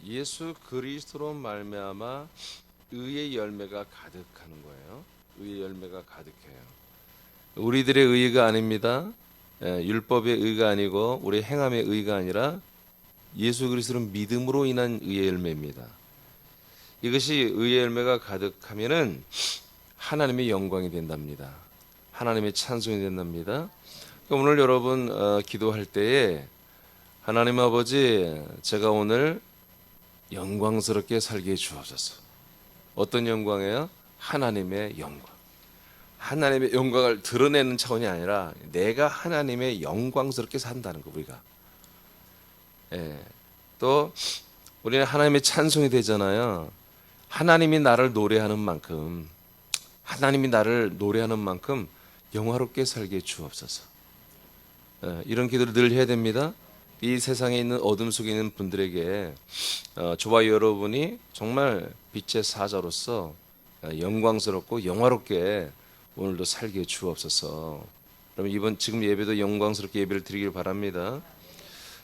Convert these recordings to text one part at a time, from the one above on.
예수 그리스도로 말미암아 의의 열매가 가득하는 거예요. 의의 열매가 가득해요. 우리들의 의가 아닙니다. 율법의 의가 아니고 우리 행함의 의가 아니라 예수 그리스도를 믿음으로 인한 의의 열매입니다. 이것이 의의 열매가 가득하면은 하나님의 영광이 된답니다. 하나님의 찬송이 된답니다. 오늘 여러분 기도할 때에 하나님 아버지, 제가 오늘 영광스럽게 살게 해 주옵소서. 어떤 영광이에요? 하나님의 영광. 하나님의 영광을 드러내는 차원이 아니라 내가 하나님의 영광스럽게 산다는 거, 우리가. 또 우리는 하나님의 찬송이 되잖아요. 하나님이 나를 노래하는 만큼, 하나님이 나를 노래하는 만큼 영화롭게 살게 해 주옵소서. 이런 기도를 늘 해야 됩니다. 이 세상에 있는 어둠 속에 있는 분들에게 저와 여러분이 정말 빛의 사자로서 영광스럽고 영화롭게 오늘도 살게 해 주옵소서. 그럼 지금 예배도 영광스럽게 예배를 드리길 바랍니다.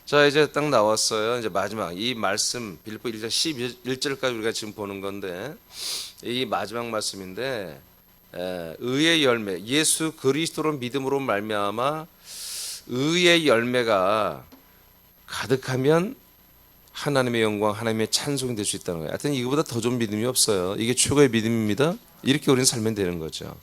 자, 이제 딱 나왔어요. 이제 마지막 이 말씀 빌립보 1장 11절까지 우리가 지금 보는 건데, 이 마지막 말씀인데, 의의 열매, 예수 그리스도로 믿음으로 말미암아 의의 열매가 가득하면 하나님의 영광, 하나님의 찬송이 될 수 있다는 거예요. 하여튼 이거보다 더 좋은 믿음이 없어요. 이게 최고의 믿음입니다. 이렇게 우리는 살면 되는 거죠.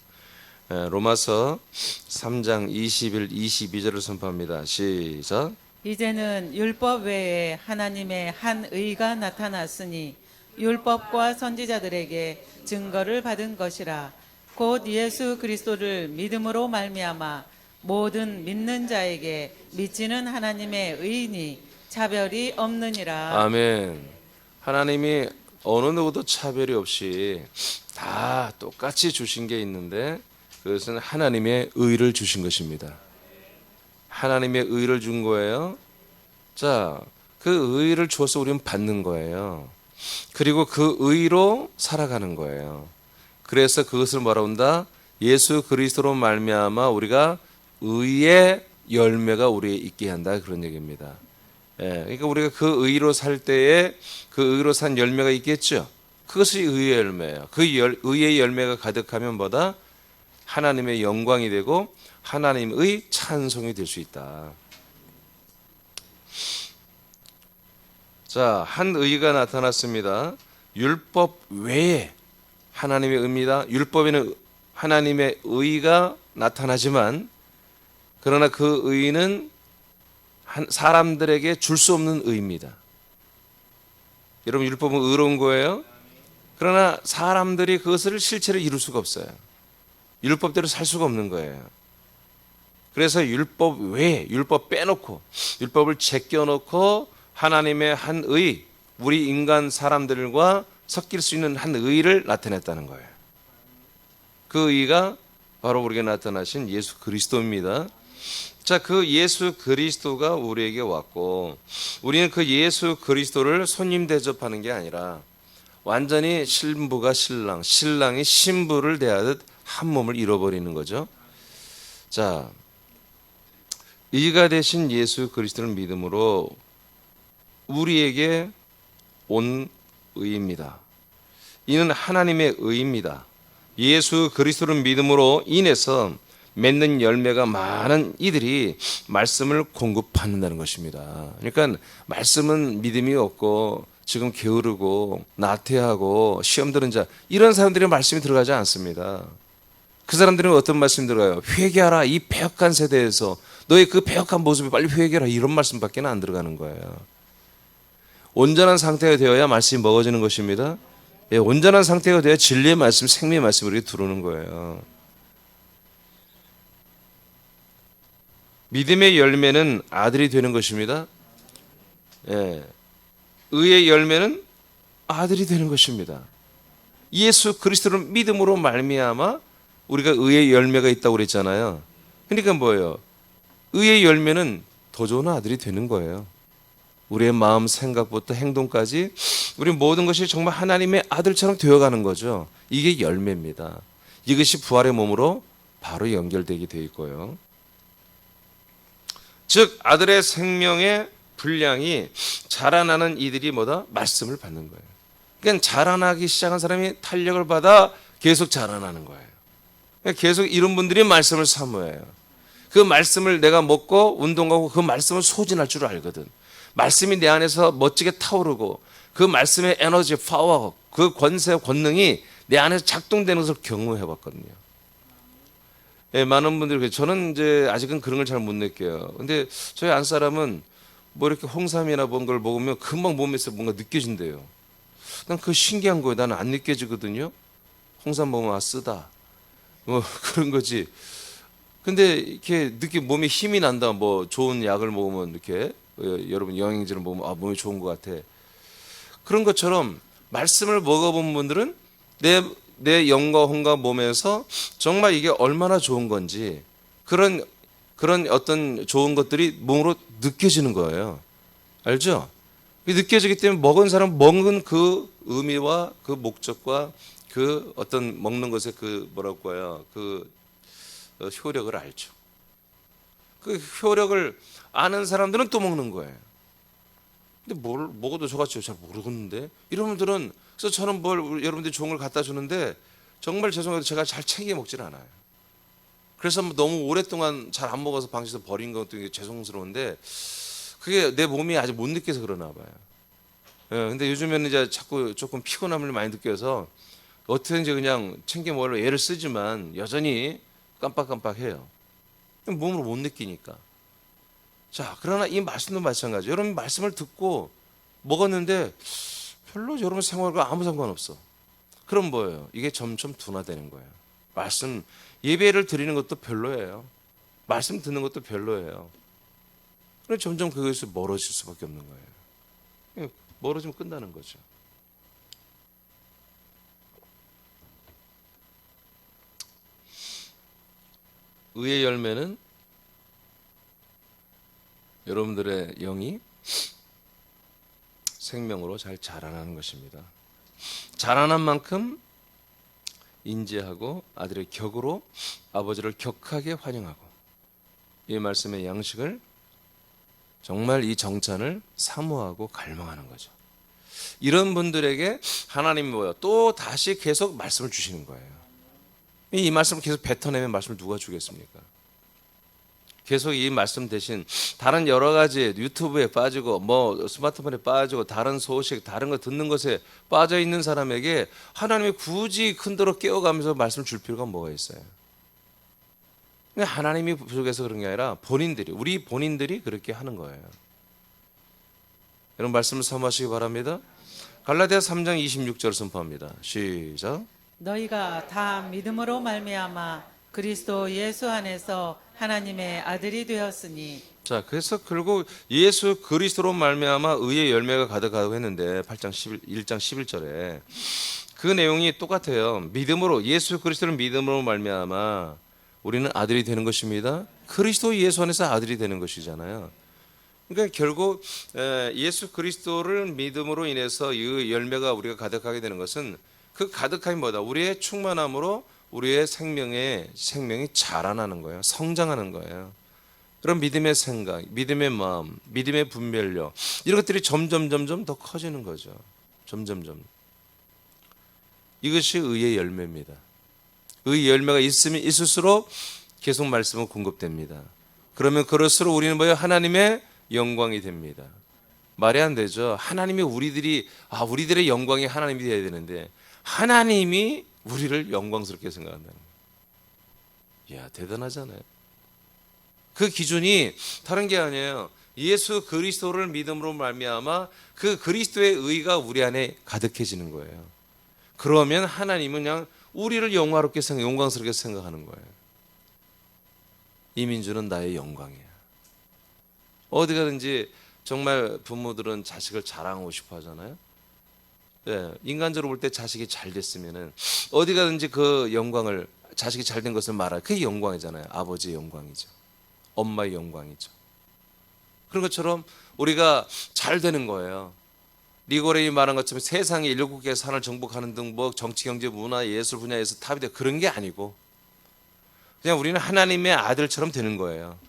로마서 3장 21, 22절을 선포합니다. 시작. 이제는 율법 외에 하나님의 한 의가 나타났으니 율법과 선지자들에게 증거를 받은 것이라. 곧 예수 그리스도를 믿음으로 말미암아 모든 믿는 자에게 미치는 하나님의 의인이 차별이 없느니라. 아멘. 하나님이 어느 누구도 차별이 없이 다 똑같이 주신 게 있는데, 그것은 하나님의 의를 주신 것입니다. 하나님의 의를 준 거예요. 자, 그 의를 주어서 우리는 받는 거예요. 그리고 그 의로 살아가는 거예요. 그래서 그것을 뭐라고 한다? 예수 그리스도로 말미암아 우리가 의의 열매가 우리에 있게 한다, 그런 얘기입니다. 그러니까 우리가 그 의로 살 때에 그 의로 산 열매가 있겠죠. 그것이 의의 열매예요. 그 의의 열매가 가득하면 뭐다? 하나님의 영광이 되고 하나님의 찬송이 될 수 있다. 자, 한 의가 나타났습니다. 율법 외에 하나님의 의입니다. 율법에는 하나님의 의가 나타나지만, 그러나 그 의는 사람들에게 줄 수 없는 의입니다. 여러분, 율법은 의로운 거예요. 그러나 사람들이 그것을 실체로 이룰 수가 없어요. 율법대로 살 수가 없는 거예요. 그래서 율법 외에, 율법 빼놓고, 율법을 제껴놓고 하나님의 한 의, 우리 인간 사람들과 섞일 수 있는 한 의를 나타냈다는 거예요. 그 의가 바로 우리에게 나타나신 예수 그리스도입니다. 자, 그 예수 그리스도가 우리에게 왔고, 우리는 그 예수 그리스도를 손님 대접하는 게 아니라 완전히 신부가 신랑, 신랑이 신부를 대하듯 한 몸을 잃어버리는 거죠. 자, 의가 되신 예수 그리스도를 믿음으로 우리에게 온 의입니다. 이는 하나님의 의입니다. 예수 그리스도를 믿음으로 인해서 맺는 열매가 많은 이들이 말씀을 공급받는다는 것입니다. 그러니까 말씀은 믿음이 없고 지금 게으르고 나태하고 시험 드는 자, 이런 사람들이 말씀이 들어가지 않습니다. 그 사람들은 어떤 말씀이 들어가요? 회개하라, 이 패역한 세대에서 너의 그 패역한 모습에 빨리 회개하라, 이런 말씀밖에 안 들어가는 거예요. 온전한 상태가 되어야 말씀이 먹어지는 것입니다. 온전한 상태가 되어야 진리의 말씀, 생명의 말씀이 우리에게 들어오는 거예요. 믿음의 열매는 아들이 되는 것입니다. 의의 열매는 아들이 되는 것입니다. 예수 그리스도를 믿음으로 말미암아 우리가 의의 열매가 있다고 그랬잖아요. 그러니까 뭐예요? 의의 열매는 더 좋은 아들이 되는 거예요. 우리의 마음, 생각부터 행동까지 우리 모든 것이 정말 하나님의 아들처럼 되어가는 거죠. 이게 열매입니다. 이것이 부활의 몸으로 바로 연결되게 되어 있고요. 즉 아들의 생명의 분량이 자라나는 이들이 뭐다? 말씀을 받는 거예요. 그러니까 자라나기 시작한 사람이 탄력을 받아 계속 자라나는 거예요. 그러니까 계속 이런 분들이 말씀을 사모해요. 그 말씀을 내가 먹고 운동하고 그 말씀을 소진할 줄 알거든. 말씀이 내 안에서 멋지게 타오르고 그 말씀의 에너지, 파워, 그 권세, 권능이 내 안에서 작동되는 것을 경험해 봤거든요. 예, 많은 분들이 저는 이제 아직은 그런 걸 잘 못 느껴요. 근데 저희 안 사람은 뭐 이렇게 홍삼이나 뭔 걸 먹으면 금방 몸에서 뭔가 느껴진대요. 난 그거 신기한 거예요. 나는 안 느껴지거든요. 홍삼 먹으면 쓰다. 뭐 그런 거지. 근데 이렇게 몸에 힘이 난다. 뭐 좋은 약을 먹으면 이렇게 여러분 영양제를 먹으면 몸에 좋은 것 같아. 그런 것처럼 말씀을 먹어본 분들은 내 영과 혼과 몸에서 정말 이게 얼마나 좋은 건지 그런 어떤 좋은 것들이 몸으로 느껴지는 거예요. 알죠? 느껴지기 때문에 먹은 사람 먹은 그 의미와 그 목적과 그 어떤 먹는 것의 그 뭐라고 해요? 그 효력을 알죠. 그 효력을 아는 사람들은 또 먹는 거예요. 근데 뭘 먹어도 저같이 잘 모르겠는데 이런 분들은 그래서 저는 여러분들이 좋은 걸 갖다 주는데 정말 죄송해도 제가 잘 챙겨 먹질 않아요. 그래서 너무 오랫동안 잘 안 먹어서 방식에서 버린 것도 죄송스러운데 그게 내 몸이 아직 못 느껴서 그러나 봐요. 예, 근데 요즘에는 이제 자꾸 조금 피곤함을 많이 느껴서 어떻게든지 그냥 챙겨 먹으려고 애를 쓰지만 여전히 깜빡깜빡해요. 몸으로 못 느끼니까. 자, 그러나 이 말씀도 마찬가지. 여러분 말씀을 듣고 먹었는데 별로 여러분 생활과 아무 상관없어. 그럼 뭐예요? 이게 점점 둔화되는 거예요. 말씀 예배를 드리는 것도 별로예요. 말씀 듣는 것도 별로예요. 그럼 점점 그것이 멀어질 수밖에 없는 거예요. 멀어지면 끝나는 거죠. 의의 열매는 여러분들의 영이 생명으로 잘 자라나는 것입니다. 자라난 만큼 인지하고 아들의 격으로 아버지를 격하게 환영하고 이 말씀의 양식을 정말 이 정찬을 사모하고 갈망하는 거죠. 이런 분들에게 하나님이 뭐예요? 또 다시 계속 말씀을 주시는 거예요. 이 말씀을 계속 뱉어내면 말씀을 누가 주겠습니까? 계속 이 말씀 대신 다른 여러 가지 유튜브에 빠지고 뭐 스마트폰에 빠지고 다른 소식 다른 거 듣는 것에 빠져 있는 사람에게 하나님이 굳이 큰도로 깨워가면서 말씀을 줄 필요가 뭐가 있어요? 하나님이 부족해서 그런 게 아니라 우리 본인들이 그렇게 하는 거예요. 여러분 말씀을 사모하시기 바랍니다. 갈라디아서 3장 26절 선포합니다. 시작. 너희가 다 믿음으로 말미암아 그리스도 예수 안에서 하나님의 아들이 되었으니. 자, 그래서 결국 예수 그리스도로 말미암아 의의 열매가 가득하다고 했는데 1장 11절에 그 내용이 똑같아요. 믿음으로 예수 그리스도를 믿음으로 말미암아 우리는 아들이 되는 것입니다. 그리스도 예수 안에서 아들이 되는 것이잖아요. 그러니까 결국 예수 그리스도를 믿음으로 인해서 이 열매가 우리가 가득하게 되는 것은 그 가득함이 뭐다? 우리의 충만함으로 우리의 생명이 자라나는 거예요. 성장하는 거예요. 그런 믿음의 생각, 믿음의 마음, 믿음의 분별력 이런 것들이 점점 더 커지는 거죠. 점점. 이것이 의의 열매입니다. 의의 열매가 있으면 있을수록 계속 말씀은 공급됩니다. 그러면 그럴수록 우리는 뭐예요? 하나님의 영광이 됩니다. 말이 안 되죠. 하나님이 우리들의 영광이 하나님이 되어야 되는데 하나님이 우리를 영광스럽게 생각한다는 거예요. 이야, 대단하잖아요. 그 기준이 다른 게 아니에요. 예수 그리스도를 믿음으로 말미암아 그 그리스도의 의가 우리 안에 가득해지는 거예요. 그러면 하나님은 그냥 우리를 영광스럽게 생각하는 거예요. 이 민주는 나의 영광이야. 어디 가든지 정말 부모들은 자식을 자랑하고 싶어 하잖아요. 네, 인간적으로 볼 때 자식이 잘 됐으면은 어디 가든지 그 영광을 자식이 잘 된 것을 말할 그게 영광이잖아요. 아버지의 영광이죠. 엄마의 영광이죠. 그런 것처럼 우리가 잘 되는 거예요. 리고레이 말한 것처럼 세상의 7개의 산을 정복하는 등 뭐 정치, 경제, 문화, 예술 분야에서 탑이 돼 그런 게 아니고 그냥 우리는 하나님의 아들처럼 되는 거예요.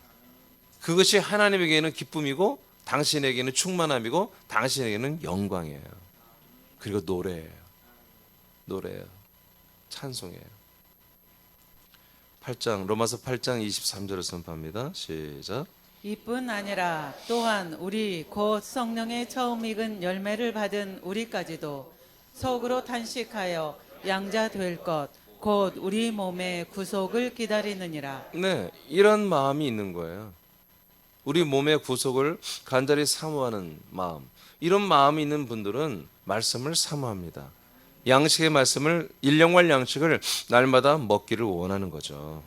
그것이 하나님에게는 기쁨이고 당신에게는 충만함이고 당신에게는 영광이에요. 그리고 노래예요. 노래예요. 찬송이에요. 8장 로마서 8장 23절을 선포합니다. 시작. 이뿐 아니라 또한 우리 곧 성령의 처음 익은 열매를 받은 우리까지도 속으로 탄식하여 양자 될 것 곧 우리 몸의 구속을 기다리느니라. 네, 이런 마음이 있는 거예요. 우리 몸의 구속을 간절히 사모하는 마음. 이런 마음이 있는 분들은 말씀을 사모합니다. 양식의 말씀을 일용할 양식을 날마다 먹기를 원하는 거죠.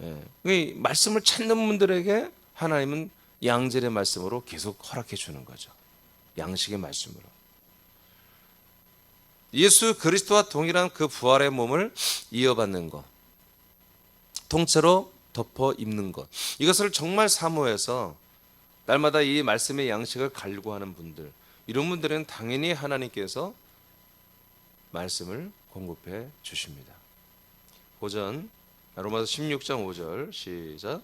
예. 이 말씀을 찾는 분들에게 하나님은 양질의 말씀으로 계속 허락해 주는 거죠. 양식의 말씀으로. 예수 그리스도와 동일한 그 부활의 몸을 이어받는 것, 통째로 덮어 입는 것, 이것을 정말 사모해서 날마다 이 말씀의 양식을 갈구하는 분들, 이런 분들은 당연히 하나님께서 말씀을 공급해 주십니다. 고전 로마서 16장 5절 시작.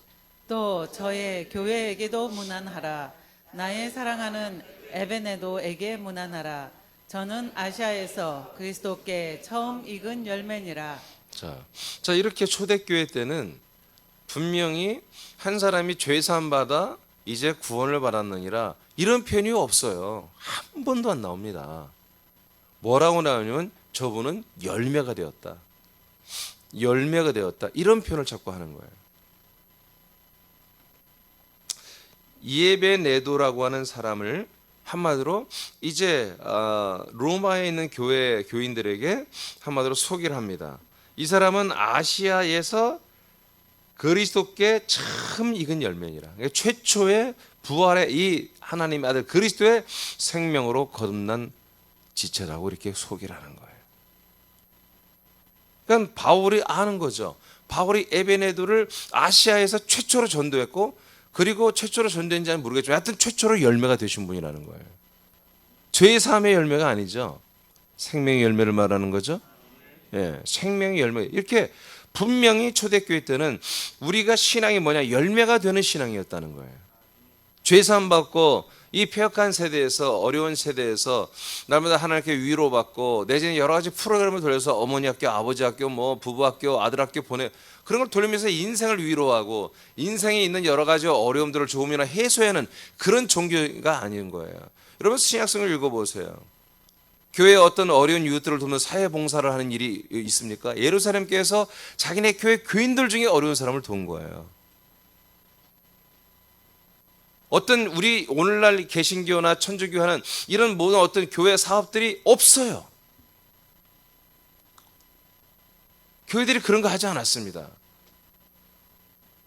또 저의 교회에게도 문안하라. 나의 사랑하는 에베네도에게 문안하라. 저는 아시아에서 그리스도께 처음 익은 열매니라. 자 이렇게 초대교회 때는 분명히 한 사람이 죄사함 받아 이제 구원을 받았느니라 이런 표현이 없어요. 한 번도 안 나옵니다. 뭐라고 나오냐면 저분은 열매가 되었다. 열매가 되었다. 이런 표현을 자꾸 하는 거예요. 예베네도라고 하는 사람을 한마디로 이제 로마에 있는 교인들에게 한마디로 소개를 합니다. 이 사람은 아시아에서 그리스도께 처음 익은 열매니라. 최초의 부활의 이 하나님의 아들 그리스도의 생명으로 거듭난 지체라고 이렇게 소개를 하는 거예요. 그러니까 바울이 아는 거죠. 바울이 에베네도를 아시아에서 최초로 전도했고 그리고 최초로 전도했는지는 모르겠지만 하여튼 최초로 열매가 되신 분이라는 거예요. 죄의 삶의 열매가 아니죠. 생명의 열매를 말하는 거죠. 예, 생명의 열매. 이렇게 분명히 초대교회 때는 우리가 신앙이 뭐냐 열매가 되는 신앙이었다는 거예요. 죄사함 받고 이 폐역한 세대에서 어려운 세대에서 날마다 하나님께 위로받고 내지는 여러 가지 프로그램을 돌려서 어머니 학교, 아버지 학교, 뭐 부부 학교, 아들 학교 보내 그런 걸 돌리면서 인생을 위로하고 인생에 있는 여러 가지 어려움들을 조금이나 해소하는 그런 종교가 아닌 거예요. 여러분 신약성을 읽어보세요. 교회에 어떤 어려운 이웃들을 돕는 사회봉사를 하는 일이 있습니까? 예루살렘 교회에서 자기네 교회 교인들 중에 어려운 사람을 도운 거예요. 어떤 우리 오늘날 개신교나 천주교하는 이런 모든 어떤 교회 사업들이 없어요. 교회들이 그런 거 하지 않았습니다.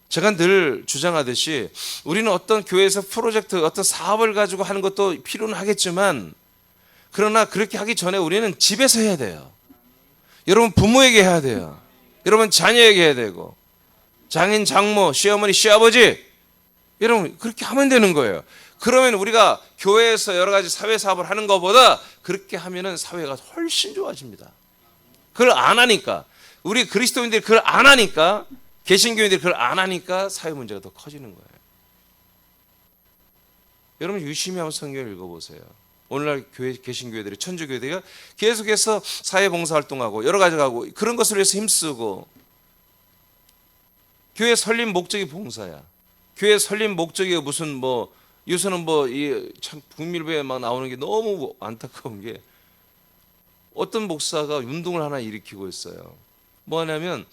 제가 늘 주장하듯이 우리는 어떤 교회에서 프로젝트, 어떤 사업을 가지고 하는 것도 필요는 하겠지만 그러나 그렇게 하기 전에 우리는 집에서 해야 돼요. 여러분 부모에게 해야 돼요. 여러분 자녀에게 해야 되고 장인, 장모, 시어머니, 시아버지 여러분 그렇게 하면 되는 거예요. 그러면 우리가 교회에서 여러 가지 사회 사업을 하는 것보다 그렇게 하면은 사회가 훨씬 좋아집니다. 그걸 안 하니까 우리 그리스도인들이 그걸 안 하니까 개신교인들이 그걸 안 하니까 사회 문제가 더 커지는 거예요. 여러분 유심히 한번 성경을 읽어보세요. 오늘날 교회 개신교회들이 천주교회들이 계속해서 사회봉사활동하고 여러 가지 하고 그런 것을 위해서 힘쓰고 교회 설립 목적이 봉사야. 교회 설립 목적이 무슨 뭐 요새는 뭐 이 참 국밀부에 막 나오는 게 너무 안타까운 게 어떤 목사가 운동을 하나 일으키고 있어요. 뭐냐면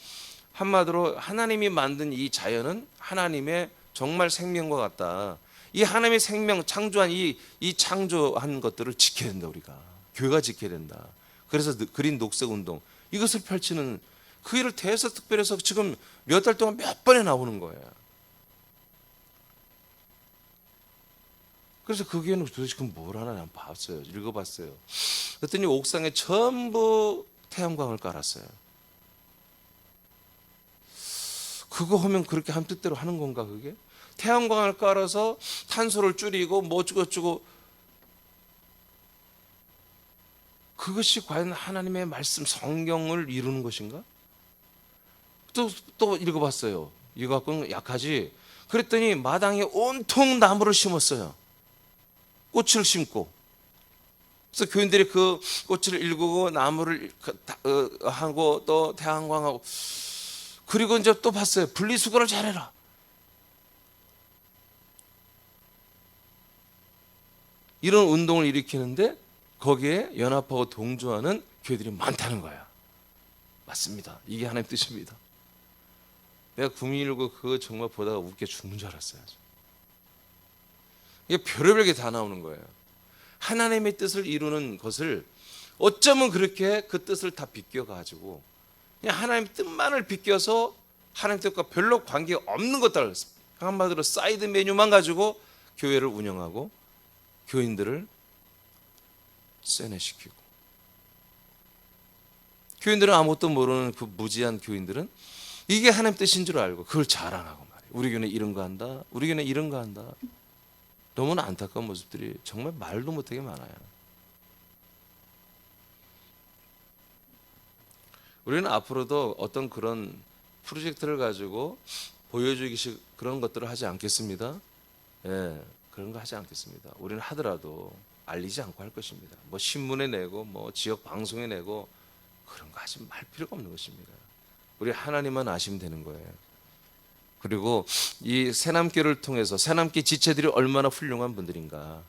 한마디로 하나님이 만든 이 자연은 하나님의 정말 생명과 같다. 이 하나님의 생명 창조한 이 창조한 것들을 지켜야 된다. 우리가 교회가 지켜야 된다. 그래서 그린 녹색 운동 이것을 펼치는 그 일을 대서특별해서 지금 몇 달 동안 몇 번에 나오는 거예요. 그래서 그 교회는 도대체 그럼 뭘 하나 난 봤어요. 읽어봤어요. 그랬더니 옥상에 전부 태양광을 깔았어요. 그거 하면 그렇게 한 뜻대로 하는 건가 그게? 태양광을 깔아서 탄소를 줄이고 뭐 어쩌고저쩌고 그것이 과연 하나님의 말씀 성경을 이루는 것인가? 또 읽어봤어요. 이거 갖고는 약하지. 그랬더니 마당에 온통 나무를 심었어요. 꽃을 심고, 그래서 교인들이 그 꽃을 일구고 나무를 하고 또 태양광하고, 그리고 이제 또 봤어요. 분리수거를 잘해라. 이런 운동을 일으키는데 거기에 연합하고 동조하는 교회들이 많다는 거야. 맞습니다. 이게 하나님 뜻입니다. 내가 국민일고 그거 정말 보다가 웃겨 죽는 줄 알았어요. 이게 별의별 게 다 나오는 거예요. 하나님의 뜻을 이루는 것을 어쩌면 그렇게 그 뜻을 다 비껴가지고 그냥 하나님 뜻만을 비껴서 하나님 뜻과 별로 관계 없는 것들, 한마디로 사이드 메뉴만 가지고 교회를 운영하고 교인들을 세뇌시키고, 교인들은 아무것도 모르는 그 무지한 교인들은 이게 하나님 뜻인 줄 알고 그걸 자랑하고 말이에요. 우리 교회는 이런 거 한다, 우리 교회는 이런 거 한다. 너무나 안타까운 모습들이 정말 말도 못하게 많아요. 우리는 앞으로도 어떤 그런 프로젝트를 가지고 보여주기식 그런 것들을 하지 않겠습니다. 예, 그런 거 하지 않겠습니다. 우리는 하더라도 알리지 않고 할 것입니다. 뭐 신문에 내고 뭐 지역 방송에 내고 그런 거 하지 말 필요가 없는 것입니다. 우리 하나님만 아시면 되는 거예요. 그리고 이 새남교를 통해서 새남교 지체들이 얼마나 훌륭한 분들인가,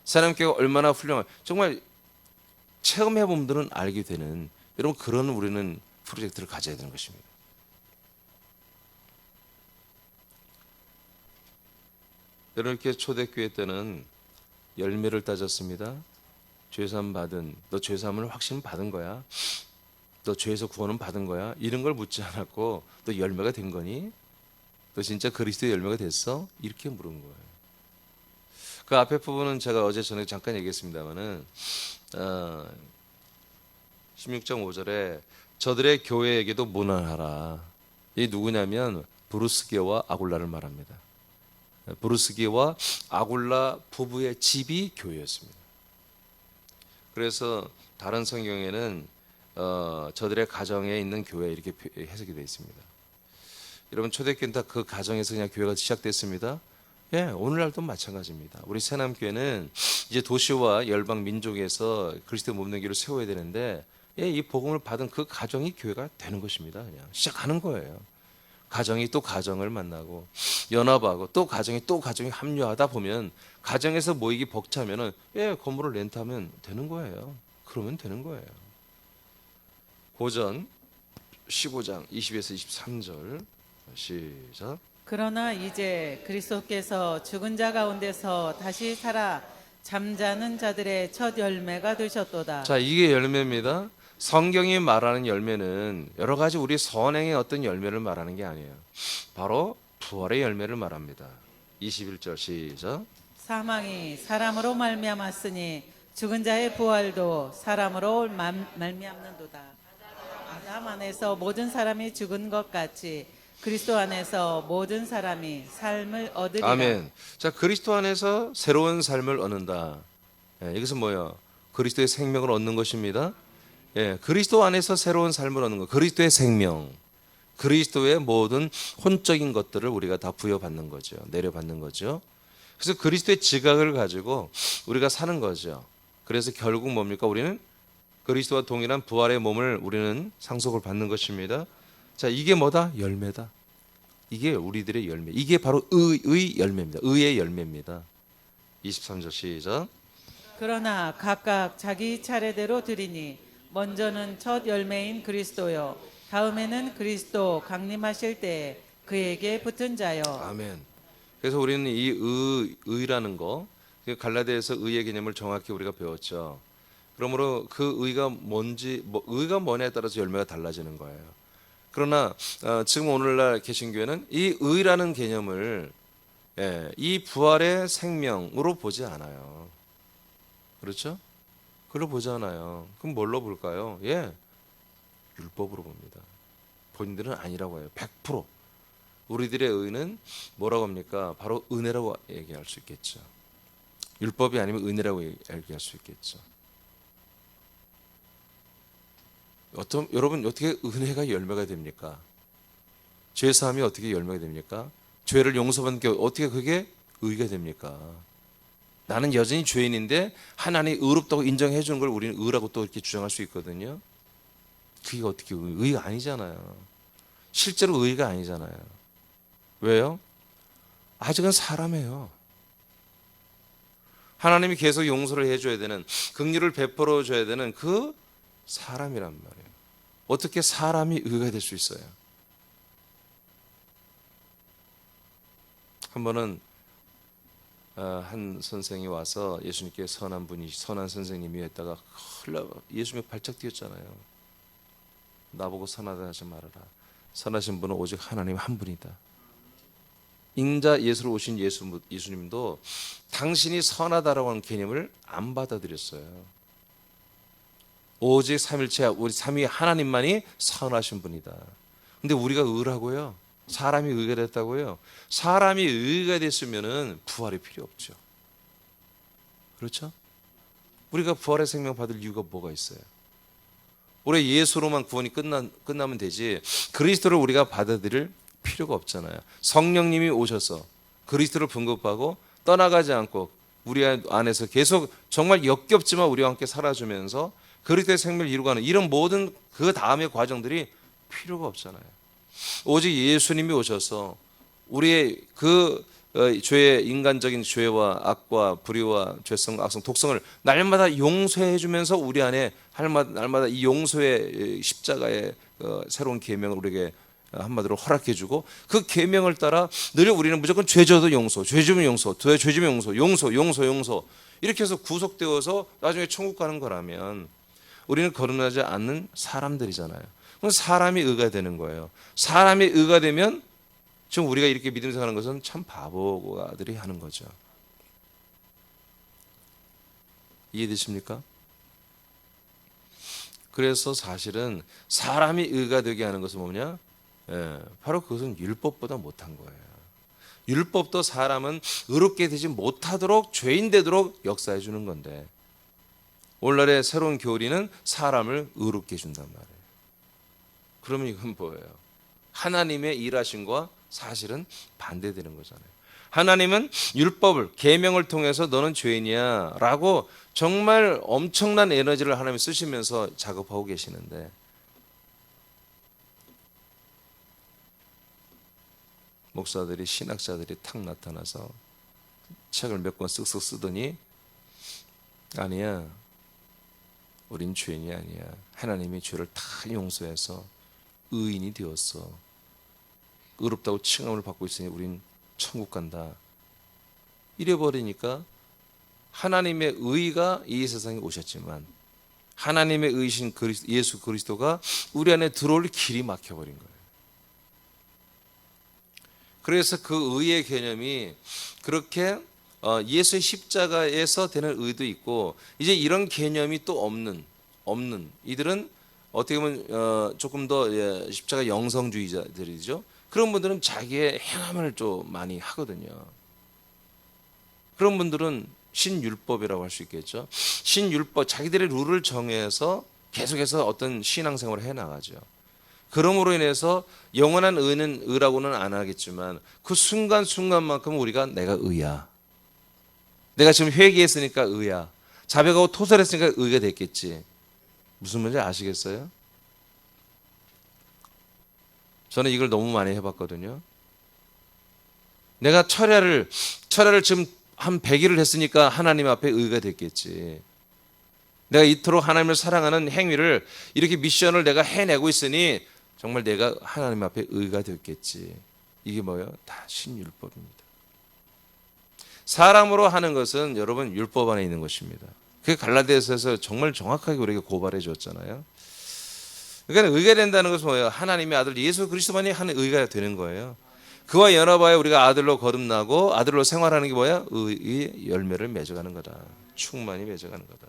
새남교가 얼마나 훌륭한, 정말 체험해 본 분들은 알게 되는, 여러분 그런 우리는 프로젝트를 가져야 되는 것입니다. 여러분 이렇게 초대교회 때는 열매를 따졌습니다. 죄사함 받은, 너 죄사함을 확신 받은 거야? 너 죄에서 구원은 받은 거야? 이런 걸 묻지 않았고, 너 열매가 된 거니? 너 진짜 그리스도의 열매가 됐어? 이렇게 물은 거예요. 그 앞에 부분은 제가 어제 전에 잠깐 얘기했습니다만은 16장 5절에 저들의 교회에게도 문안하라. 이 누구냐면 브루스게와 아굴라를 말합니다. 브루스게와 아굴라 부부의 집이 교회였습니다. 그래서 다른 성경에는 저들의 가정에 있는 교회 이렇게 해석이 되어 있습니다. 여러분 초대교회는 다 그 가정에서 그냥 교회가 시작됐습니다. 예, 오늘날도 마찬가지입니다. 우리 새남교회는 이제 도시와 열방 민족에서 그리스도 몸된 교회를 세워야 되는데, 예, 이 복음을 받은 그 가정이 교회가 되는 것입니다. 그냥 시작하는 거예요. 가정이 또 가정을 만나고 연합하고 또 가정이 합류하다 보면 가정에서 모이기 벅차면은 예, 건물을 렌트하면 되는 거예요. 그러면 되는 거예요. 고전 15장 20에서 23절 시작. 그러나 이제 그리스도께서 죽은 자 가운데서 다시 살아 잠자는 자들의 첫 열매가 되셨도다. 자, 이게 열매입니다. 성경이 말하는 열매는 여러 가지 우리 선행의 어떤 열매를 말하는 게 아니에요. 바로 부활의 열매를 말합니다. 21절 시작. 사망이 사람으로 말미암았으니 죽은 자의 부활도 사람으로 말미암는도다. 아담 안에서 모든 사람이 죽은 것 같이 그리스도 안에서 모든 사람이 삶을 얻으리라. 아멘. 자, 그리스도 안에서 새로운 삶을 얻는다. 예, 이것은 뭐예요? 그리스도의 생명을 얻는 것입니다. 예, 그리스도 안에서 새로운 삶을 얻는 것. 그리스도의 생명, 그리스도의 모든 혼적인 것들을 우리가 다 부여받는 거죠. 내려받는 거죠. 그래서 그리스도의 지각을 가지고 우리가 사는 거죠. 그래서 결국 뭡니까? 우리는 그리스도와 동일한 부활의 몸을 우리는 상속을 받는 것입니다. 자, 이게 뭐다? 열매다. 이게 우리들의 열매. 이게 바로 의의 열매입니다. 의의 열매입니다. 23절 시작. 그러나 각각 자기 차례대로 드리니 먼저는 첫 열매인 그리스도요 다음에는 그리스도 강림하실 때에 그에게 붙은 자요. 아멘. 그래서 우리는 이 의라는 거, 갈라디아에서 의의 개념을 정확히 우리가 배웠죠. 그러므로 그 의가 뭔지, 의가 뭐냐에 따라서 열매가 달라지는 거예요. 그러나 지금 오늘날 개신교회는 이 의라는 개념을 이 부활의 생명으로 보지 않아요. 그렇죠? 그걸로 보지 않아요. 그럼 뭘로 볼까요? 예, 율법으로 봅니다. 본인들은 아니라고 해요. 100%. 우리들의 의는 뭐라고 합니까? 바로 은혜라고 얘기할 수 있겠죠. 율법이 아니면 은혜라고 얘기할 수 있겠죠. 여러분 어떻게 은혜가 열매가 됩니까? 죄 사함이 어떻게 열매가 됩니까? 죄를 용서받는 게 어떻게 그게 의가 됩니까? 나는 여전히 죄인인데 하나님이 의롭다고 인정해 주는 걸 우리는 의라고 또 이렇게 주장할 수 있거든요. 그게 어떻게 의가 아니잖아요. 실제로 의가 아니잖아요. 왜요? 아직은 사람이에요. 하나님이 계속 용서를 해줘야 되는, 긍휼을 베풀어 줘야 되는 그 사람이란 말이에요. 어떻게 사람이 의가 될 수 있어요? 한 번은 한 선생이 와서 예수님께 선한 분이, 선한 선생님이 했다가 예수님이 발작 뛰었잖아요. 나보고 선하다 하지 말아라. 선하신 분은 오직 하나님 한 분이다. 인자 예수로 오신 예수님도 당신이 선하다라고 하는 개념을 안 받아들였어요. 오직 삼일체 우리 삼위 하나님만이 선하신 분이다. 근데 우리가 의라고요? 사람이 의가 됐다고요? 사람이 의가 됐으면은 부활이 필요 없죠. 그렇죠? 우리가 부활의 생명 받을 이유가 뭐가 있어요? 우리 예수로만 구원이 끝나면 되지 그리스도를 우리가 받아들일 필요가 없잖아요. 성령님이 오셔서 그리스도를 분급하고 떠나가지 않고 우리 안에서 계속 정말 역겹지만 우리와 함께 살아주면서 그리스도의 생명을 이루가는 이런 모든 그 다음의 과정들이 필요가 없잖아요. 오직 예수님이 오셔서 우리의 그 죄의 인간적인 죄와 악과 불의와 죄성, 악성, 독성을 날마다 용서해 주면서 우리 안에 날마다 이 용서의 십자가의 새로운 계명을 우리에게 한마디로 허락해 주고 그 계명을 따라 늘 우리는 무조건 죄져도 용서, 죄지면 용서, 죄지면 용서 이렇게 해서 구속되어서 나중에 천국 가는 거라면 우리는 거듭나지 않는 사람들이잖아요. 그럼 사람이 의가 되는 거예요. 사람이 의가 되면 지금 우리가 이렇게 믿으면서 하는 것은 참 바보들이 하는 거죠. 이해되십니까? 그래서 사실은 사람이 의가 되게 하는 것은 뭐냐? 바로 그것은 율법보다 못한 거예요. 율법도 사람은 의롭게 되지 못하도록 죄인 되도록 역사해 주는 건데 오늘날의 새로운 교리는 사람을 의롭게 해준단 말이에요. 그러면 이건 뭐예요? 하나님의 일하심과 사실은 반대되는 거잖아요. 하나님은 율법을 계명을 통해서 너는 죄인이야 라고 정말 엄청난 에너지를 하나님이 쓰시면서 작업하고 계시는데 목사들이 신학자들이 탁 나타나서 책을 몇 권 쓱쓱 쓰더니 아니야 우린 죄인이 아니야 하나님이 죄를 다 용서해서 의인이 되었어 의롭다고 칭함을 받고 있으니 우린 천국 간다 이래버리니까 하나님의 의가 이 세상에 오셨지만 하나님의 의신 예수 그리스도가 우리 안에 들어올 길이 막혀버린 거예요. 그래서 그 의의 개념이 그렇게 예수의 십자가에서 되는 의도 있고 이제 이런 개념이 또 없는 이들은 어떻게 보면 조금 더 십자가 영성주의자들이죠. 그런 분들은 자기의 행함을 좀 많이 하거든요. 그런 분들은 신율법이라고 할 수 있겠죠. 신율법 자기들의 룰을 정해서 계속해서 어떤 신앙생활을 해나가죠. 그러므로 인해서 영원한 의는 의라고는 안 하겠지만 그 순간순간만큼 우리가 내가 의야. 내가 지금 회개했으니까 의야. 자백하고 토설했으니까 의가 됐겠지. 무슨 말인지 아시겠어요? 저는 이걸 너무 많이 해봤거든요. 내가 철야를 지금 한 100일을 했으니까 하나님 앞에 의가 됐겠지. 내가 이토록 하나님을 사랑하는 행위를 이렇게 미션을 내가 해내고 있으니 정말 내가 하나님 앞에 의가 됐겠지. 이게 뭐예요? 다 신율법입니다. 사람으로 하는 것은 여러분 율법 안에 있는 것입니다. 그게 갈라디아서에서 정말 정확하게 우리에게 고발해 줬잖아요. 그러니까 의가 된다는 것은 뭐예요? 하나님의 아들 예수 그리스도만이 하는 의가 되는 거예요. 그와 연합하여 우리가 아들로 거듭나고 아들로 생활하는 게 뭐야? 의의 열매를 맺어가는 거다. 충만히 맺어가는 거다.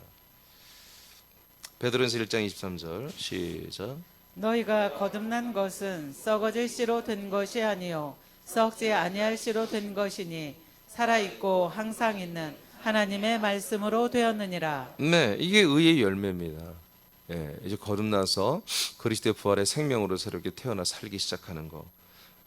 베드로전서 1장 23절 시작. 너희가 거듭난 것은 썩어질 씨로 된 것이 아니요 썩지 아니할 씨로 된 것이니 살아있고 항상 있는 하나님의 말씀으로 되었느니라. 네, 이게 의의 열매입니다. 이제 거듭나서 그리스도의 부활의 생명으로 새롭게 태어나 살기 시작하는 거.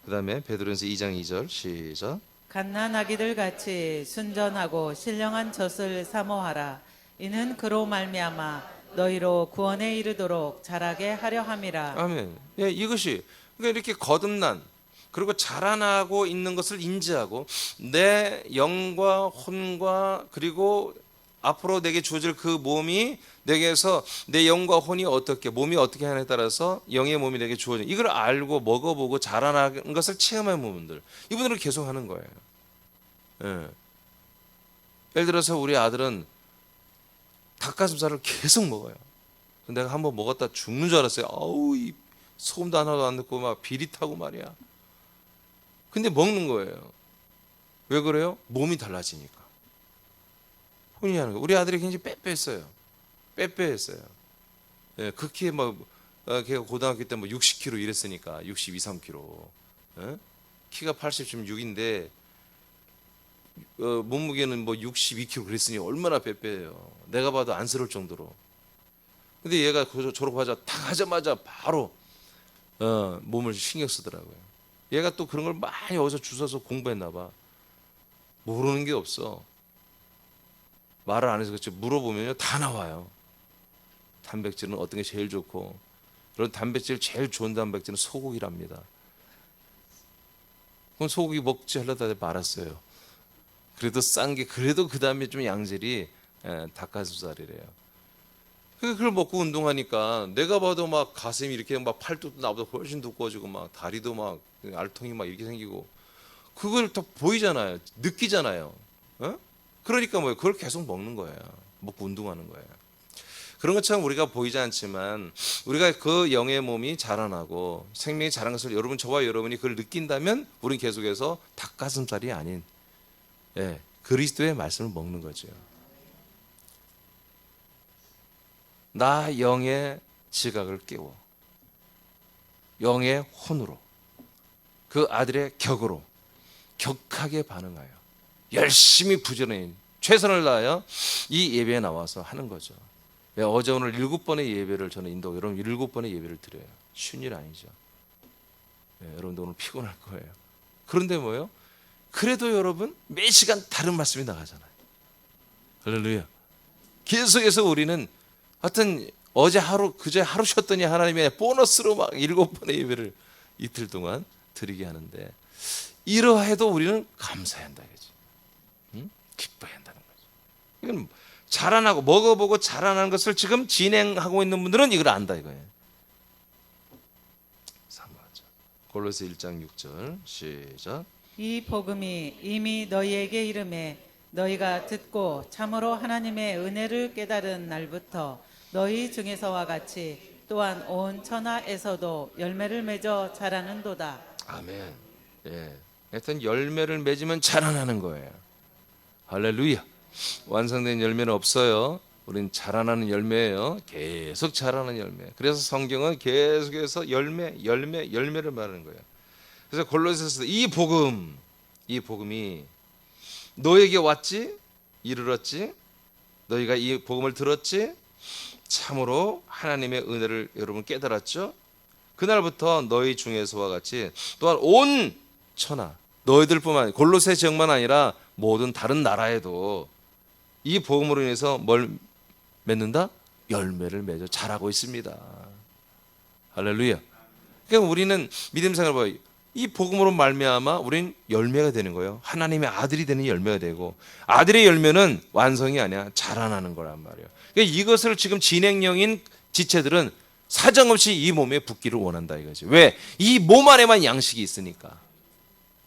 그 다음에 베드로전서 2장 2절 시작. 갓난아기들 같이 순전하고 신령한 젖을 사모하라. 이는 그로 말미암아 너희로 구원에 이르도록 자라게 하려 함이라. 아멘. 예, 이것이 그러니까 이렇게 거듭난 그리고 자라나고 있는 것을 인지하고 내 영과 혼과 그리고 앞으로 내게 주어질 그 몸이 내게서 내 영과 혼이 어떻게 몸이 어떻게 하냐에 따라서 영의 몸이 내게 주어져 이걸 알고 먹어보고 자라나는 것을 체험한 부분들 이분들은 계속 하는 거예요. 예. 예를 들어서 우리 아들은 닭가슴살을 계속 먹어요. 내가 한번 먹었다 죽는 줄 알았어요. 아우 이 소금도 하나도 안 넣고 막 비릿하고 말이야. 근데 먹는 거예요. 왜 그래요? 몸이 달라지니까. 혼이 하는 거. 우리 아들이 굉장히 빼빼했어요. 빼빼했어요. 예, 극히 막 걔가 고등학교 때 뭐 60kg 이랬으니까 62, 3kg. 예? 키가 80.6인데 몸무게는 뭐 62kg 그랬으니 얼마나 빼빼해요. 내가 봐도 안쓰러울 정도로. 근데 얘가 졸업하자 딱 하자마자 바로 몸을 신경 쓰더라고요. 얘가 또 그런 걸 많이 어디서 주워서 공부했나 봐. 모르는 게 없어. 말을 안 해서 그렇지 물어보면요 다 나와요. 단백질은 어떤 게 제일 좋고 그런 단백질 제일 좋은 단백질은 소고기랍니다. 그럼 소고기 먹지 하려다 말았어요. 그래도 싼 게 그래도 그 다음에 좀 양질이 닭가슴살이래요. 그걸 먹고 운동하니까 내가 봐도 막 가슴이 이렇게 막 팔뚝도 나보다 훨씬 두꺼워지고 막 다리도 막 알통이 막 이렇게 생기고 그걸 다 보이잖아요. 느끼잖아요. 어? 그러니까 뭐예요? 그걸 계속 먹는 거예요. 먹고 운동하는 거예요. 그런 것처럼 우리가 보이지 않지만 우리가 그 영의 몸이 자라나고 생명이 자란 것을 여러분 저와 여러분이 그걸 느낀다면 우리는 계속해서 닭가슴살이 아닌 그리스도의 말씀을 먹는 거죠. 나 영의 지각을 깨워 영의 혼으로 그 아들의 격으로 격하게 반응하여 열심히 부지런히 최선을 다하여 이 예배에 나와서 하는 거죠. 어제 오늘 7번의 예배를 저는 인도 여러분 7번의 예배를 드려요. 쉬운 일 아니죠. 여러분도 오늘 피곤할 거예요. 그런데 뭐예요? 그래도 여러분 매 시간 다른 말씀이 나가잖아요. 할렐루야. 계속해서 우리는 하여튼 어제 하루 그제 하루 쉬었더니 하나님의 보너스로 막 7번의 예배를 이틀 동안 드리게 하는데 이러해도 우리는 감사해야 한다 그지? 응? 기뻐해야 한다는 거죠. 이건 자라나고 먹어보고 자라나는 것을 지금 진행하고 있는 분들은 이걸 안다 이거예요. 3번 골로새 1장 6절 시작. 이 복음이 이미 너희에게 이름에 너희가 듣고 참으로 하나님의 은혜를 깨달은 날부터 너희 중에서와 같이 또한 온 천하에서도 열매를 맺어 자라는도다. 아멘. 예. 하여튼 열매를 맺으면 자라나는 거예요. 할렐루야. 완성된 열매는 없어요. 우린 자라나는 열매예요. 계속 자라는 열매. 그래서 성경은 계속해서 열매를 말하는 거예요. 그래서 골로새서 이 복음이 너에게 왔지? 이르렀지? 너희가 이 복음을 들었지? 참으로 하나님의 은혜를 여러분 깨달았죠? 그날부터 너희 중에서와 같이 또한 온 천하 너희들뿐만 아니라 골로새 지역만 아니라 모든 다른 나라에도 이 복음으로 인해서 뭘 맺는다? 열매를 맺어 자라고 있습니다. 할렐루야. 그러니까 우리는 믿음 생활을 봐요. 이 복음으로 말미암아 우린 열매가 되는 거예요. 하나님의 아들이 되는 열매가 되고 아들의 열매는 완성이 아니야 자라나는 거란 말이에요. 그러니까 이것을 지금 진행형인 지체들은 사정없이 이 몸에 붙기를 원한다 이거지. 왜? 이 몸 안에만 양식이 있으니까.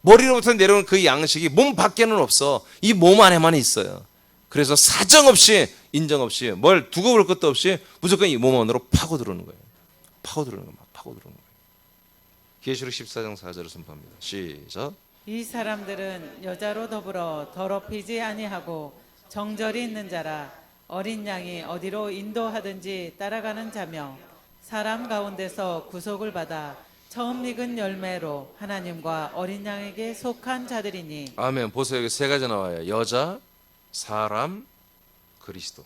머리로부터 내려오는 그 양식이 몸 밖에는 없어. 이 몸 안에만 있어요. 그래서 사정없이 인정 없이 뭘 두고 볼 것도 없이 무조건 이 몸 안으로 파고 들어오는 거예요. 파고 들어오는 거예요. 파고 들어오는 거예요. 계시록 14장 4절을 선포합니다. 시작. 이 사람들은 여자로 더불어 더럽히지 아니하고 정절이 있는 자라 어린 양이 어디로 인도하든지 따라가는 자며 사람 가운데서 구속을 받아 처음 익은 열매로 하나님과 어린 양에게 속한 자들이니. 아멘. 보세요. 여기 세 가지 나와요. 여자, 사람, 그리스도.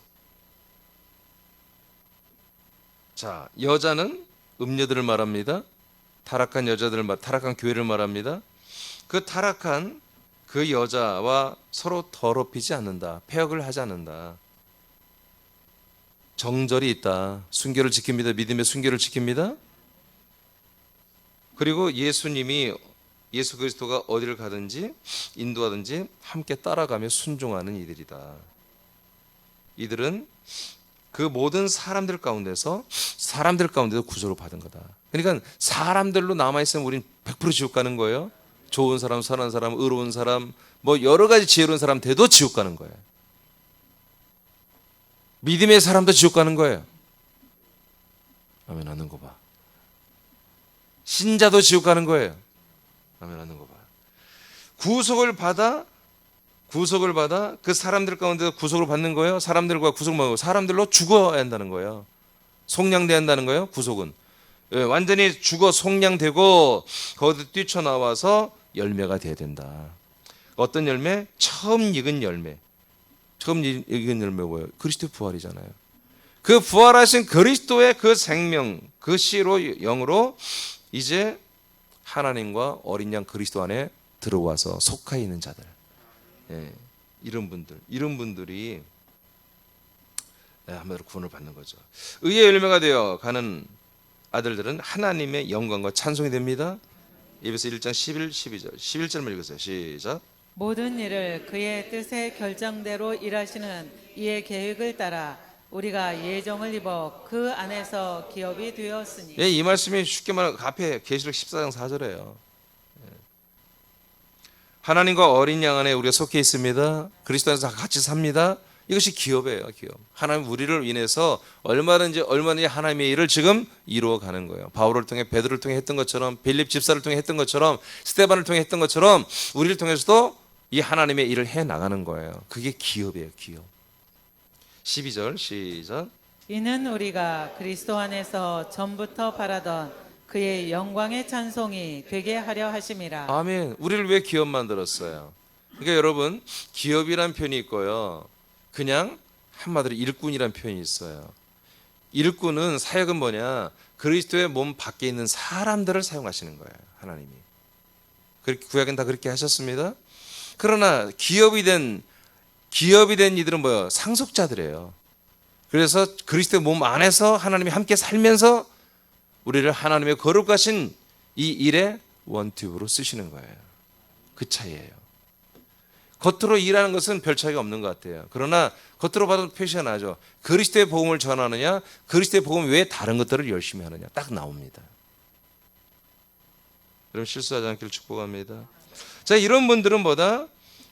자, 여자는 음녀들을 말합니다. 타락한 여자들을 타락한 교회를 말합니다. 그 타락한 그 여자와 서로 더럽히지 않는다. 패역을 하지 않는다. 정절이 있다. 순결을 지킵니다. 믿음의 순결을 지킵니다. 그리고 예수 그리스도가 어디를 가든지 인도하든지 함께 따라가며 순종하는 이들이다. 이들은 그 모든 사람들 가운데서 구속을 받은 거다. 그러니까 사람들로 남아있으면 우린 100% 지옥 가는 거예요. 좋은 사람, 선한 사람, 의로운 사람, 뭐 여러 가지 지혜로운 사람 돼도 지옥 가는 거예요. 믿음의 사람도 지옥 가는 거예요. 아멘 하는 거 봐. 신자도 지옥 가는 거예요. 아멘 하는 거 봐. 구속을 받아 그 사람들 가운데 구속을 받는 거예요. 사람들과 사람들로 죽어야 한다는 거예요. 속량돼야 한다는 거예요. 구속은 완전히 죽어 속량되고 거기서 뛰쳐나와서 열매가 돼야 된다. 어떤 열매? 처음 익은 열매. 처음 익은 열매 뭐예요? 그리스도의 부활이잖아요. 그 부활하신 그리스도의 그 생명, 그 씨로 영으로 이제 하나님과 어린 양 그리스도 안에 들어와서 속하 있는 자들. 예, 이런 분들이 한마디로 구원을 받는 거죠. 의의 열매가 되어 가는 아들들은 하나님의 영광과 찬송이 됩니다. 에베소 1장 11, 12절. 11절만 읽으세요. 시작. 모든 일을 그의 뜻의 결정대로 일하시는 이의 계획을 따라 우리가 예정을 입어 그 안에서 기업이 되었으니. 예, 이 말씀이 쉽게 말하면 앞에 계시록 14장 4절이에요. 하나님과 어린 양 안에 우리가 속해 있습니다. 그리스도 안에서 같이 삽니다. 이것이 기업이에요. 기업. 하나님 우리를 인해서 얼마든지 하나님의 일을 지금 이루어가는 거예요. 바울을 통해 베드로를 통해 했던 것처럼, 빌립 집사를 통해 했던 것처럼, 스데반을 통해 했던 것처럼 우리를 통해서도 이 하나님의 일을 해나가는 거예요. 그게 기업이에요. 기업. 12절 시작. 이는 우리가 그리스도 안에서 전부터 바라던 그의 영광의 찬송이 되게 하려 하심이라. 아멘. 우리를 왜 기업 만들었어요? 그러니까 여러분, 기업이란 표현이 있고요. 그냥 한마디로 일꾼이란 표현이 있어요. 일꾼은 사역은 뭐냐? 그리스도의 몸 밖에 있는 사람들을 사용하시는 거예요. 하나님이. 구약은 다 그렇게 하셨습니다. 그러나 기업이 된 이들은 뭐예요? 상속자들이에요. 그래서 그리스도의 몸 안에서 하나님이 함께 살면서 우리를 하나님의 거룩하신 이 일에 원튜브로 쓰시는 거예요. 그 차이예요. 겉으로 일하는 것은 별 차이가 없는 것 같아요. 그러나 겉으로 봐도 표시가 나죠. 그리스도의 복음을 전하느냐, 그리스도의 복음 외에 다른 것들을 열심히 하느냐 딱 나옵니다. 여러분 실수하지 않기를 축복합니다. 자, 이런 분들은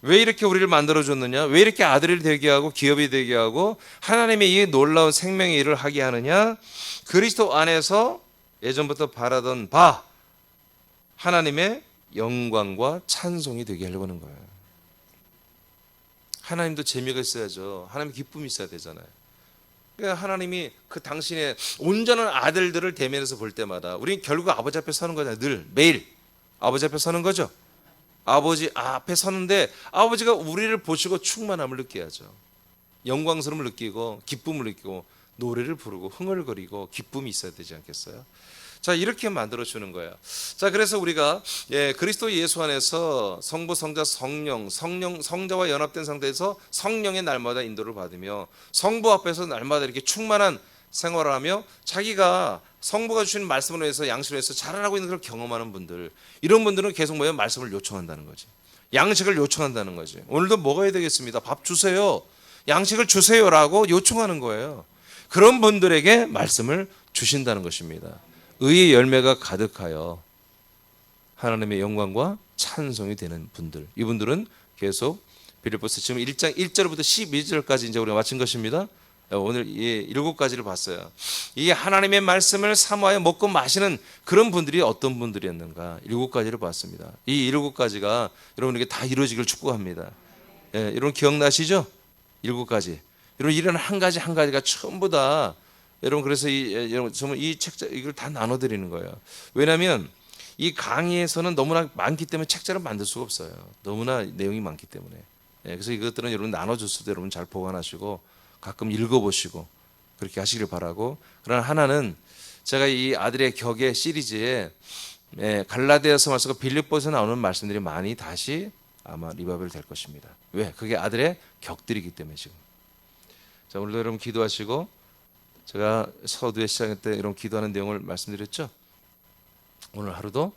왜 이렇게 우리를 만들어줬느냐, 왜 이렇게 아들이 되게 하고 기업이 되게 하고 하나님의 이 놀라운 생명의 일을 하게 하느냐, 그리스도 안에서 예전부터 바라던 바 하나님의 영광과 찬송이 되게 하려고 하는 거예요. 하나님도 재미가 있어야죠. 하나님 기쁨이 있어야 되잖아요. 그러니까 하나님이 그 당신의 온전한 아들들을 대면해서 볼 때마다 우리는 결국 아버지 앞에 서는 거잖아요. 매일 아버지 앞에 서는 거죠. 아버지 앞에 서는데 아버지가 우리를 보시고 충만함을 느껴야죠. 영광스러움을 느끼고 기쁨을 느끼고 노래를 부르고 흥얼거리고 기쁨이 있어야 되지 않겠어요? 자, 이렇게 만들어주는 거예요. 자, 그래서 우리가 그리스도 예수 안에서 성부, 성자, 성자와 연합된 상태에서 성령의 날마다 인도를 받으며 성부 앞에서 날마다 이렇게 충만한 생활을 하며 자기가 성부가 주시는 말씀을 위해서 양식을 위해서 자라나고 있는 걸 경험하는 분들, 이런 분들은 계속 말씀을 요청한다는 거지. 양식을 요청한다는 거지. 오늘도 먹어야 되겠습니다. 밥 주세요. 양식을 주세요라고 요청하는 거예요. 그런 분들에게 말씀을 주신다는 것입니다. 의의 열매가 가득하여 하나님의 영광과 찬송이 되는 분들, 이분들은 계속 빌립보서 지금 1장 1절부터 12절까지 이제 우리가 마친 것입니다. 오늘 이 7가지를 봤어요. 이 하나님의 말씀을 사모하여 먹고 마시는 그런 분들이 어떤 분들이었는가 7가지를 봤습니다. 이 7가지가 여러분에게 다 이루어지길 축복합니다. 여러분 기억나시죠? 7가지. 여러분 이런 한 가지가 전부 다 여러분 그래서 정말 이 책자 이걸 다 나눠드리는 거예요. 왜냐하면 이 강의에서는 너무나 많기 때문에 책자를 만들 수가 없어요. 너무나 내용이 많기 때문에. 그래서 이것들은 여러분 나눠줬을 때 여러분 잘 보관하시고 가끔 읽어보시고 그렇게 하시길 바라고. 그러나 하나는 제가 이 아들의 격의 시리즈에 갈라디아서 말씀과 빌립보에서 나오는 말씀들이 많이 다시 아마 리바벨 될 것입니다. 왜? 그게 아들의 격들이기 때문에 지금. 자, 오늘도 여러분 기도하시고, 제가 서두에 시작할 때 이런 기도하는 내용을 말씀드렸죠. 오늘 하루도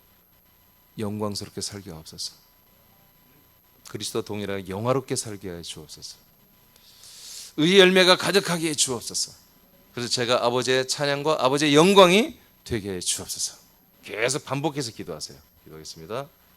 영광스럽게 살게 하옵소서. 그리스도 동일하게 영화롭게 살게 해 주옵소서. 의의 열매가 가득하게 해 주옵소서. 그래서 제가 아버지의 찬양과 아버지의 영광이 되게 해 주옵소서. 계속 반복해서 기도하세요. 기도하겠습니다.